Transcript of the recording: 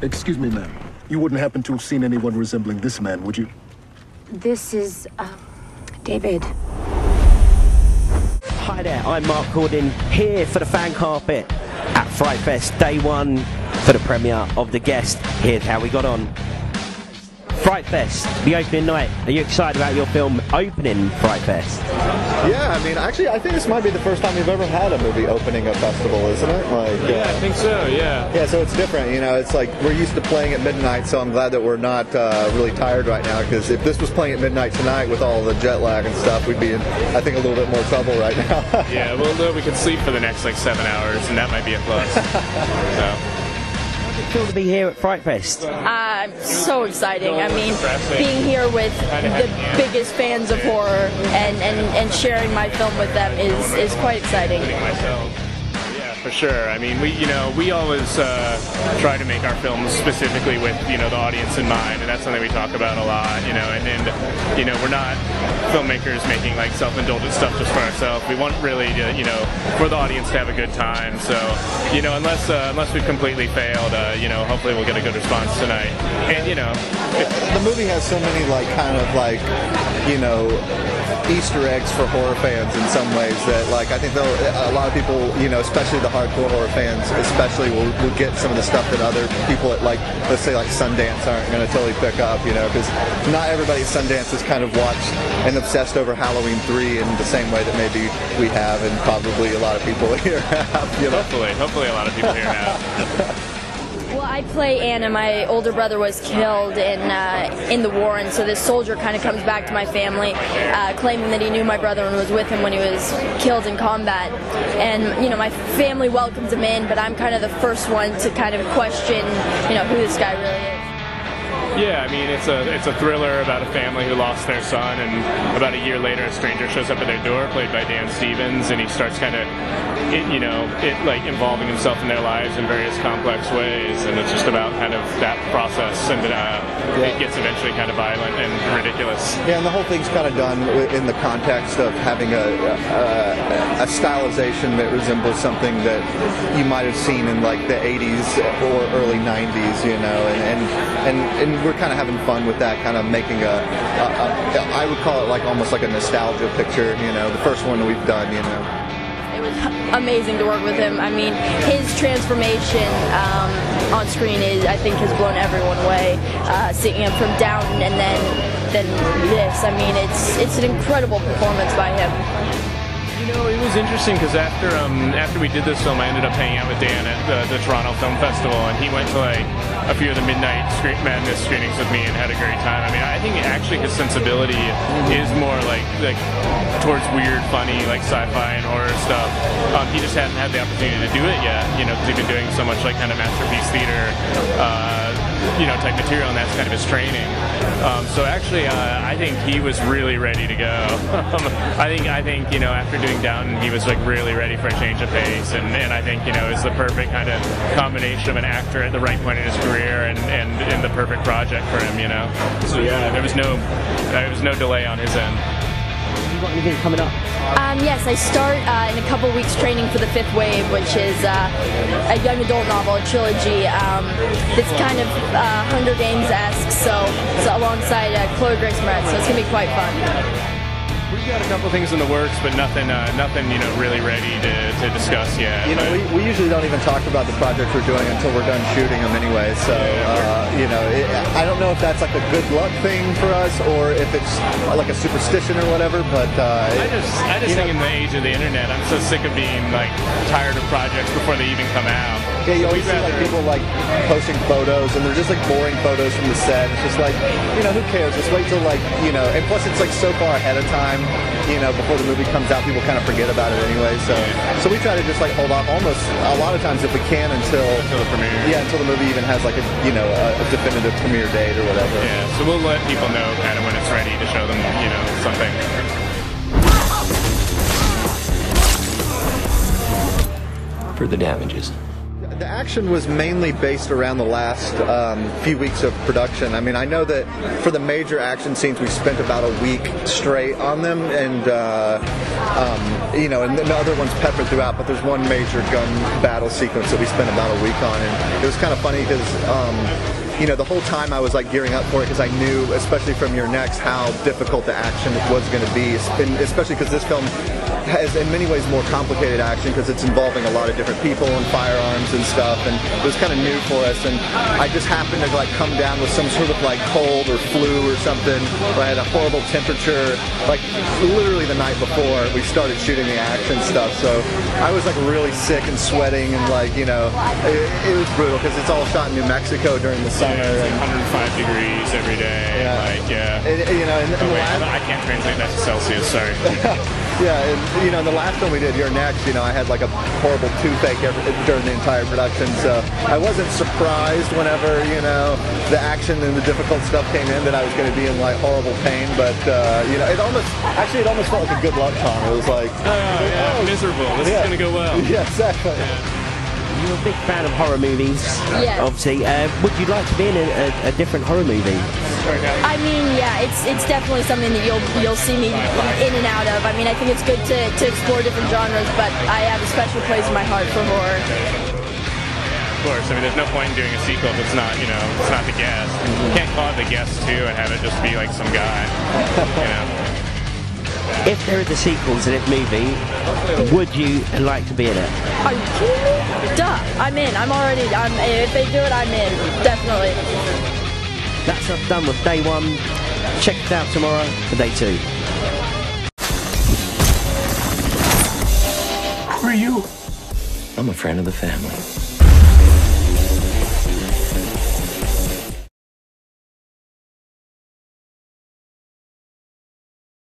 Excuse me, ma'am. You wouldn't happen to have seen anyone resembling this man, would you? This is, David. Hi there, I'm Mark Cordin, here for the fan carpet at Fright Fest, day one for the premiere of The Guest. Here's how we got on. Fright Fest, the opening night. Are you excited about your film opening Fright Fest? Yeah, I mean, actually, I think this might be the first time you've ever had a movie opening a festival, isn't it? Like, yeah, I think so, yeah. Yeah, so it's different, you know, it's like we're used to playing at midnight, so I'm glad that we're not really tired right now, because if this was playing at midnight tonight with all the jet lag and stuff, we'd be in, I think, a little bit more trouble right now. Yeah, well, we could sleep for the next, like, 7 hours, and that might be a plus. So. Feel to be here at Fright Fest? So exciting. I mean, being here with the biggest fans of horror and sharing my film with them is quite exciting. Yeah, for sure. I mean, we always try to make our films specifically with, the audience in mind, and that's something we talk about a lot, and we're not filmmakers making like self-indulgent stuff just for ourselves. We want really to, for the audience to have a good time. So, unless we've completely failed, hopefully we'll get a good response tonight. And the movie has so many Easter eggs for horror fans in some ways that, like, I think a lot of people, especially the hardcore horror fans, especially will get some of the stuff that other people at, like, let's say like Sundance aren't going to totally pick up, because not everybody at Sundance has kind of watched and obsessed over Halloween 3 in the same way that maybe we have, and probably a lot of people here have. Hopefully a lot of people here have. Well, I play Anna. My older brother was killed in the war, and so this soldier kind of comes back to my family, claiming that he knew my brother and was with him when he was killed in combat. And my family welcomes him in, but I'm kind of the first one to kind of question, who this guy really is. Yeah, I mean, it's a thriller about a family who lost their son, and about a year later, a stranger shows up at their door, played by Dan Stevens, and he starts kind of, involving himself in their lives in various complex ways, and it's just about kind of that process, and it gets eventually kind of violent and ridiculous. Yeah, and the whole thing's kind of done in the context of having a stylization that resembles something that you might have seen in like the 80s or early 90s, and we're kind of having fun with that, kind of making I would call it like almost like a nostalgia picture, the first one we've done, It was amazing to work with him. I mean, his transformation on screen I think has blown everyone away. Seeing him from Downton and then this, I mean, it's an incredible performance by him. It was interesting because after we did this film, I ended up hanging out with Dan at the Toronto Film Festival, and he went to like a few of the Midnight Madness screenings with me and had a great time. I mean, I think actually his sensibility is more like towards weird, funny, like sci-fi and horror stuff. He just hadn't had the opportunity to do it yet, because he's been doing so much like kind of masterpiece theater, type material, and that's kind of his training. So actually, I think he was really ready to go. I think after doing Downton, he was like really ready for a change of pace, and I think it's the perfect kind of combination of an actor at the right point in his career and the perfect project for him. So yeah, there was no delay on his end. You got anything coming up? Yes, I start in a couple weeks training for The Fifth Wave, which is a young adult novel, a trilogy. It's kind of Hunger Games-esque, so alongside Chloe Grace Moretz, so it's going to be quite fun. We've got a couple things in the works, but nothing really ready to discuss yet. We usually don't even talk about the projects we're doing until we're done shooting them anyway. So, I don't know if that's like a good luck thing for us or if it's like a superstition or whatever. But I just think in the age of the internet, I'm so sick of being like tired of projects before they even come out. Yeah, you always see like people like posting photos, and they're just like boring photos from the set. It's just like, who cares? Just wait till and plus it's like so far ahead of time, before the movie comes out, people kind of forget about it anyway. So we try to just like hold off almost a lot of times if we can until the premiere. Yeah, until the movie even has like a definitive premiere date or whatever. Yeah, so we'll let people know kind of when it's ready to show them, something. For the damages. The action was mainly based around the last few weeks of production. I mean, I know that for the major action scenes, we spent about a week straight on them, and you know, and the other ones peppered throughout, but there's one major gun battle sequence that we spent about a week on, and it was kind of funny because you know, the whole time I was like gearing up for it because I knew, especially from You're Next, how difficult the action was going to be, especially because this film has in many ways more complicated action because it's involving a lot of different people and firearms and stuff, and it was kind of new for us, and I just happened to like come down with some sort of like cold or flu or something, where I had a horrible temperature, like literally the night before we started shooting the action stuff, so I was like really sick and sweating, and like, you know, it was brutal because it's all shot in New Mexico during the summer. Yeah, it's like 105 degrees every day. Yeah. Like, yeah. You know, and I can't translate that to Celsius, sorry. Yeah, and you know, in the last one we did, You're Next, you know, I had like a horrible toothache during the entire production, so I wasn't surprised whenever, you know, the action and the difficult stuff came in that I was going to be in like horrible pain, but you know, it almost felt like a good luck charm. It was like, oh, miserable. This is going to go well. Yeah, exactly. You're a big fan of horror movies, Yes. obviously. Would you like to be in a different horror movie? I mean, yeah, it's definitely something that you'll see me in and out of. I mean, I think it's good to explore different genres, but I have a special place in my heart for horror. Of course, I mean, there's no point in doing a sequel if it's not, you know, it's not The Guest. You can't call it The Guest 2 and have it just be like some guy, you know. If there is a sequel to this movie, would you like to be in it? Are you kidding me? Duh, I'm in. If they do it, I'm in. Definitely. That's us done with day one. Check it out tomorrow for day two. Who are you? I'm a friend of the family.